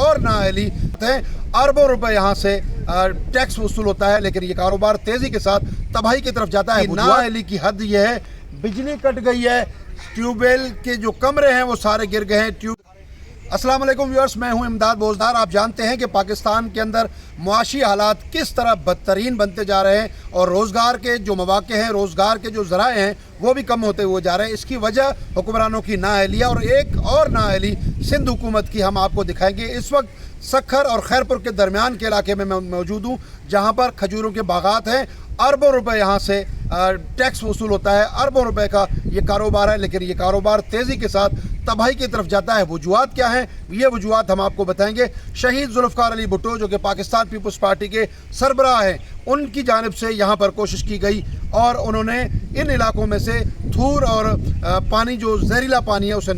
اور نااہلی ہے। اربوں روپے یہاں سے ٹیکس وصول ہوتا ہے، لیکن یہ کاروبار تیزی کے ساتھ تباہی کی طرف جاتا ہے۔ نااہلی کی حد یہ ہے، بجلی کٹ گئی ہے، ٹیوب ویل کے جو کمرے ہیں وہ سارے گر گئے ہیں۔ السلام علیکم ویورز، میں ہوں امداد بوزدار۔ آپ جانتے ہیں کہ پاکستان کے اندر معاشی حالات کس طرح بدترین بنتے جا رہے ہیں اور روزگار کے جو مواقع ہیں، روزگار کے جو ذرائع ہیں وہ بھی کم ہوتے ہوئے جا رہے ہیں۔ اس کی وجہ حکمرانوں کی نااہلی اور ایک اور نااہلی سندھ حکومت کی ہم آپ کو دکھائیں گے۔ اس وقت سکھر اور خیرپور کے درمیان کے علاقے میں موجود ہوں، جہاں پر کھجوروں کے باغات ہیں۔ اربوں روپے یہاں سے ٹیکس وصول ہوتا ہے، اربوں روپے کا یہ کاروبار ہے، لیکن یہ کاروبار تیزی کے ساتھ تباہی کی طرف جاتا ہے۔ وجوہات کیا ہیں؟ یہ وجوہات ہم آپ کو بتائیں گے۔ شہید ذوالفقار علی بھٹو جو کہ پاکستان پیپلز پارٹی کے سربراہ ہیں، ان کی جانب سے یہاں پر کوشش کی گئی اور انہوں نے ان علاقوں میں سے تھور اور پانی جو زہریلا پانی ہے اسے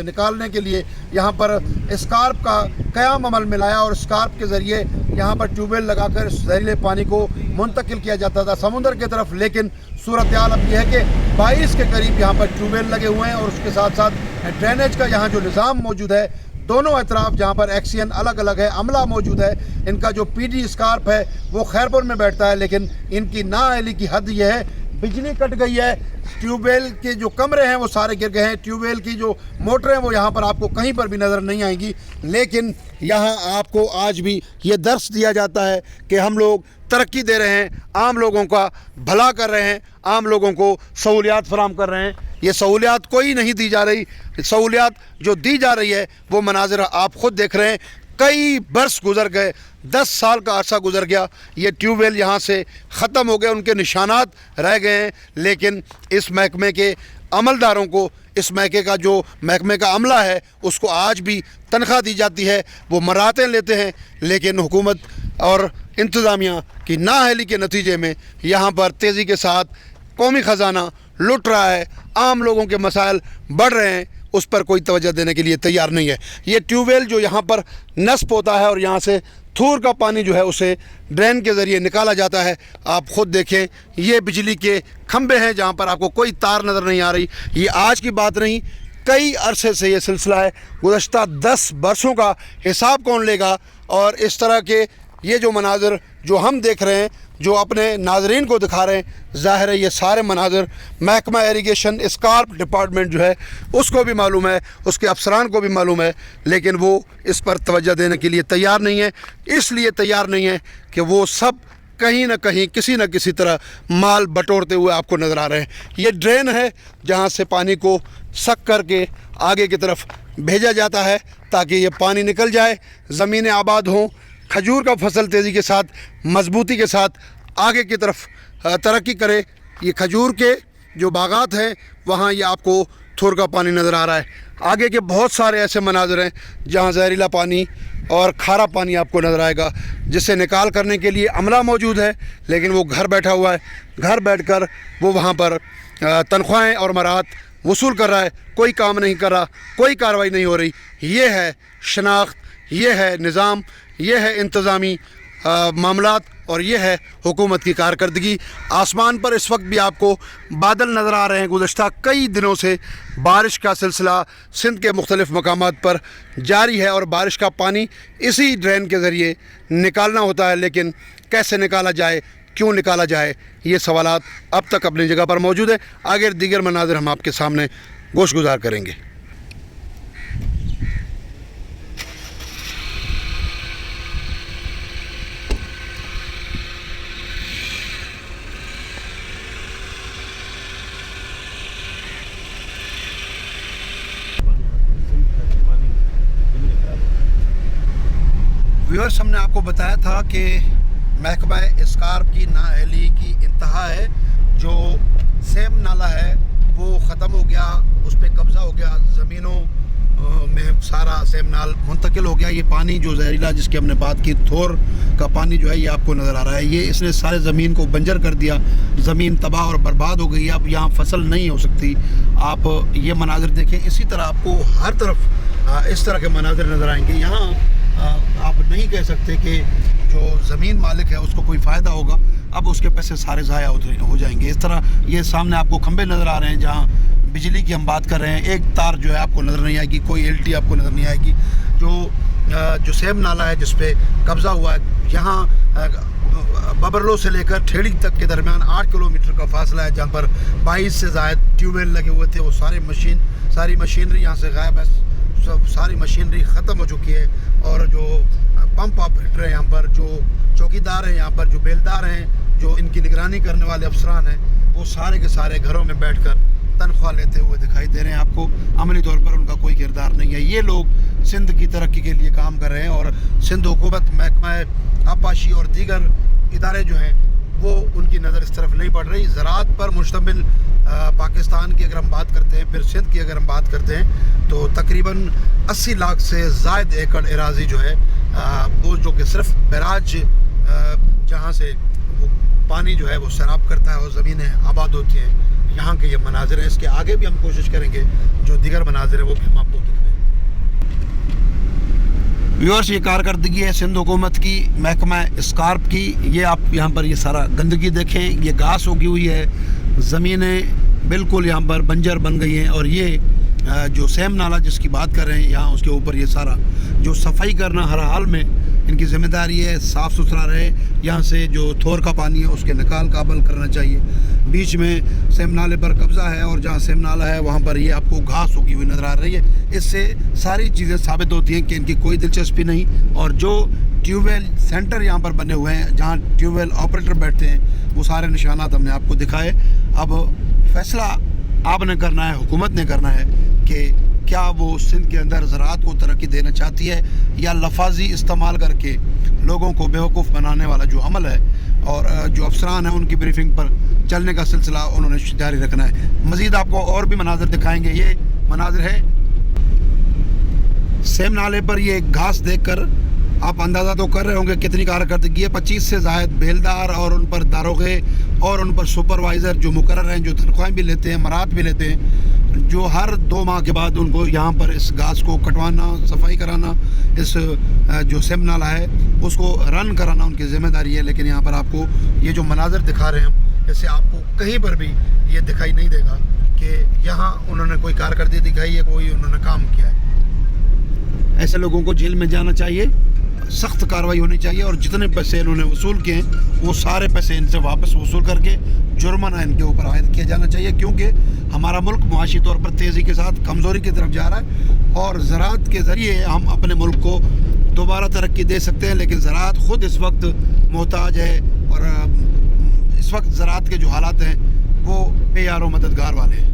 نکالنے کے لیے یہاں پر اسکارپ کا قیام عمل میں لایا اور اسکارپ کے ذریعے یہاں پر ٹیوب ویل لگا کر زہریلے پانی کو منتقل کیا جاتا تھا سمندر کی طرف۔ لیکن صورتحال اب یہ ہے کہ 22 کے قریب یہاں پر ٹیوب ویل لگے ہوئے ہیں اور اس کے ساتھ ساتھ ڈرینیج کا یہاں جو نظام موجود ہے، دونوں اطراف جہاں پر ایکسین الگ الگ ہے، عملہ موجود ہے۔ ان کا جو پی ڈی اسکارپ ہے وہ خیرپور میں بیٹھتا ہے، لیکن ان کی نااہلی کی حد یہ ہے، بجلی کٹ گئی ہے، ٹیوب ویل کے جو کمرے ہیں وہ سارے گر گئے ہیں، ٹیوب ویل کی جو موٹریں وہ یہاں پر آپ کو کہیں پر بھی نظر نہیں آئیں گی۔ لیکن یہاں آپ کو آج بھی یہ درس دیا جاتا ہے کہ ہم لوگ ترقی دے رہے ہیں، عام لوگوں کا بھلا کر رہے ہیں، عام لوگوں کو سہولیات فراہم کر رہے ہیں۔ یہ سہولیات کوئی نہیں دی جا رہی، سہولیات جو دی جا رہی ہے وہ مناظر آپ خود دیکھ رہے ہیں۔ کئی برس گزر گئے، 10 سال کا عرصہ گزر گیا، یہ ٹیوب ویل یہاں سے ختم ہو گئے، ان کے نشانات رہ گئے ہیں۔ لیکن اس محکمے کے عملداروں کو، اس محکمے کا عملہ ہے، اس کو آج بھی تنخواہ دی جاتی ہے، وہ مراتیں لیتے ہیں، لیکن حکومت اور انتظامیہ کی نااہلی کے نتیجے میں یہاں پر تیزی کے ساتھ قومی خزانہ لٹ رہا ہے، عام لوگوں کے مسائل بڑھ رہے ہیں، اس پر کوئی توجہ دینے کے لیے تیار نہیں ہے۔ یہ ٹیوب ویل جو یہاں پر نصب ہوتا ہے اور یہاں سے تھور کا پانی جو ہے اسے ڈرین کے ذریعے نکالا جاتا ہے۔ آپ خود دیکھیں، یہ بجلی کے کھمبے ہیں جہاں پر آپ کو کوئی تار نظر نہیں آ رہی۔ یہ آج کی بات نہیں، کئی عرصے سے یہ سلسلہ ہے، گزشتہ 10 برسوں کا حساب کون لے گا؟ اور اس طرح کے یہ جو مناظر جو ہم دیکھ رہے ہیں، جو اپنے ناظرین کو دکھا رہے ہیں، ظاہر ہے یہ سارے مناظر محکمہ ایریگیشن اسکارپ ڈپارٹمنٹ جو ہے اس کو بھی معلوم ہے، اس کے افسران کو بھی معلوم ہے، لیکن وہ اس پر توجہ دینے کے لیے تیار نہیں ہے۔ اس لیے تیار نہیں ہے کہ وہ سب کہیں نہ کہیں کسی نہ کسی طرح مال بٹورتے ہوئے آپ کو نظر آ رہے ہیں۔ یہ ڈرین ہے جہاں سے پانی کو سک کر کے آگے کی طرف بھیجا جاتا ہے تاکہ یہ پانی نکل جائے، زمینیں آباد ہوں، کھجور کا فصل تیزی کے ساتھ، مضبوطی کے ساتھ آگے کی طرف ترقی کرے۔ یہ کھجور کے جو باغات ہیں وہاں یہ آپ کو تھور کا پانی نظر آ رہا ہے۔ آگے کے بہت سارے ایسے مناظر ہیں جہاں زہریلا پانی اور کھارا پانی آپ کو نظر آئے گا، جسے نکال کرنے کے لیے عملہ موجود ہے، لیکن وہ گھر بیٹھا ہوا ہے، گھر بیٹھ کر وہ وہاں پر تنخواہیں اور مراحت وصول کر رہا ہے، کوئی کام نہیں کر رہا، کوئی کارروائی نہیں ہو رہی۔ یہ ہے شناخت، یہ ہے نظام، یہ ہے انتظامی معاملات اور یہ ہے حکومت کی کارکردگی۔ آسمان پر اس وقت بھی آپ کو بادل نظر آ رہے ہیں۔ گزشتہ کئی دنوں سے بارش کا سلسلہ سندھ کے مختلف مقامات پر جاری ہے اور بارش کا پانی اسی ڈرین کے ذریعے نکالنا ہوتا ہے، لیکن کیسے نکالا جائے، کیوں نکالا جائے، یہ سوالات اب تک اپنی جگہ پر موجود ہیں۔ آگے دیگر مناظر ہم آپ کے سامنے گوش گزار کریں گے۔ ویورز، ہم نے آپ کو بتایا تھا کہ محکمہ اسکارپ کی نااہلی کی انتہا ہے۔ جو سیم نالہ ہے وہ ختم ہو گیا، اس پہ قبضہ ہو گیا، زمینوں میں سارا سیم نال منتقل ہو گیا۔ یہ پانی جو زہریلا جس کی ہم نے بات کی، تھور کا پانی جو ہے یہ آپ کو نظر آ رہا ہے، یہ اس نے سارے زمین کو بنجر کر دیا، زمین تباہ اور برباد ہو گئی، اب یہاں فصل نہیں ہو سکتی۔ آپ یہ مناظر دیکھیں، اسی طرح آپ کو ہر طرف اس طرح کے مناظر نظر آئیں گے۔ یہاں آپ نہیں کہہ سکتے کہ جو زمین مالک ہے اس کو کوئی فائدہ ہوگا، اب اس کے پیسے سارے ضائع ہو جائیں گے۔ اس طرح یہ سامنے آپ کو کھمبے نظر آ رہے ہیں جہاں بجلی کی ہم بات کر رہے ہیں، ایک تار جو ہے آپ کو نظر نہیں آئے گی، کوئی ایل ٹی آپ کو نظر نہیں آئے گی۔ جو جو سیم نالہ ہے جس پہ قبضہ ہوا ہے، یہاں ببرلو سے لے کر ٹھیڑی تک کے درمیان 8 کلومیٹر کا فاصلہ ہے، جہاں پر 22 سے زائد ٹیوب ویل لگے ہوئے تھے. وہ ساری مشینری یہاں سے غائب ہے، ساری مشینری ختم ہو چکی ہے. اور جو پمپ آپریٹر ہیں یہاں پر، جو چوکیدار ہیں یہاں پر، جو بیلدار ہیں، جو ان کی نگرانی کرنے والے افسران ہیں، وہ سارے کے سارے گھروں میں بیٹھ کر تنخواہ لیتے ہوئے دکھائی دے رہے ہیں آپ کو. عملی طور پر ان کا کوئی کردار نہیں ہے. یہ لوگ سندھ کی ترقی کے لیے کام کر رہے ہیں، اور سندھ حکومت، محکمہ آبپاشی اور دیگر ادارے جو ہیں وہ ان کی نظر اس طرف نہیں پڑ رہی. زراعت پر مشتمل پاکستان کی اگر ہم بات کرتے ہیں، پھر سندھ کی اگر ہم بات کرتے ہیں، تو تقریباً 80 لاکھ سے زائد ایکڑ اراضی جو ہے وہ جو کہ صرف بیراج جہاں سے وہ پانی جو ہے وہ سیراب کرتا ہے اور زمینیں آباد ہوتی ہیں، یہاں کے یہ مناظر ہیں. اس کے آگے بھی ہم کوشش کریں گے جو دیگر مناظر ہیں وہ بھی ہم آپ کو دکھائیں. ویورس، یہ کارکردگی ہے سندھ حکومت کی، محکمہ اسکارپ کی. یہ آپ یہاں پر یہ سارا گندگی دیکھیں، یہ گھاس اگی ہوئی ہے، زمینیں بالکل یہاں پر بنجر بن گئی ہیں. اور یہ جو سیم نالہ جس کی بات کر رہے ہیں، یہاں اس کے اوپر یہ سارا جو صفائی کرنا ہر حال میں ان کی ذمہ داری ہے، صاف ستھرا رہے. یہاں سے جو تھور کا پانی ہے اس کے نکال قابل کرنا چاہیے. بیچ میں سیم نالے پر قبضہ ہے، اور جہاں سیم نالہ ہے وہاں پر یہ آپ کو گھاس اگی ہوئی نظر آ رہی ہے. اس سے ساری چیزیں ثابت ہوتی ہیں کہ ان کی کوئی دلچسپی نہیں. اور جو ٹیوب ویل سینٹر یہاں پر بنے ہوئے ہیں، جہاں ٹیوب ویل آپریٹر بیٹھتے ہیں، وہ سارے نشانات ہم نے آپ کو دکھائے. اب فیصلہ آپ نے کرنا ہے، حکومت نے کرنا ہے کہ کیا وہ سندھ کے اندر زراعت کو ترقی دینا چاہتی ہے، یا لفاظی استعمال کر کے لوگوں کو بیوقوف بنانے والا جو عمل ہے اور جو افسران ہیں ان کی بریفنگ پر چلنے کا سلسلہ انہوں نے جاری رکھنا ہے. مزید آپ کو اور بھی مناظر دکھائیں گے. یہ مناظر ہے سیم نالے پر. یہ گھاس دیکھ کر آپ اندازہ تو کر رہے ہوں گے کتنی کارکردگی ہے. 25 سے زائد بیلدار اور ان پر داروغے اور ان پر سپروائزر جو مقرر ہیں، جو تنخواہیں بھی لیتے ہیں، مراد بھی لیتے ہیں، جو ہر 2 ماہ کے بعد ان کو یہاں پر اس گھاس کو کٹوانا، صفائی کرانا، اس جو سیم نالہ ہے اس کو رن کرانا ان کی ذمہ داری ہے. لیکن یہاں پر آپ کو یہ جو مناظر دکھا رہے ہیں ہم، اس سے آپ کو کہیں پر بھی یہ دکھائی نہیں دے گا کہ یہاں انہوں نے کوئی کارکردگی دکھائی ہے، کوئی انہوں نے کام کیا ہے. ایسے لوگوں کو جیل میں جانا چاہیے، سخت کارروائی ہونی چاہیے، اور جتنے پیسے انہوں نے وصول کیے ہیں وہ سارے پیسے ان سے واپس وصول کر کے جرمانہ ان کے اوپر عائد کیا جانا چاہیے. کیونکہ ہمارا ملک معاشی طور پر تیزی کے ساتھ کمزوری کی طرف جا رہا ہے، اور زراعت کے ذریعے ہم اپنے ملک کو دوبارہ ترقی دے سکتے ہیں. لیکن زراعت خود اس وقت محتاج ہے، اور اس وقت زراعت کے جو حالات ہیں وہ بے یار و مددگار والے ہیں.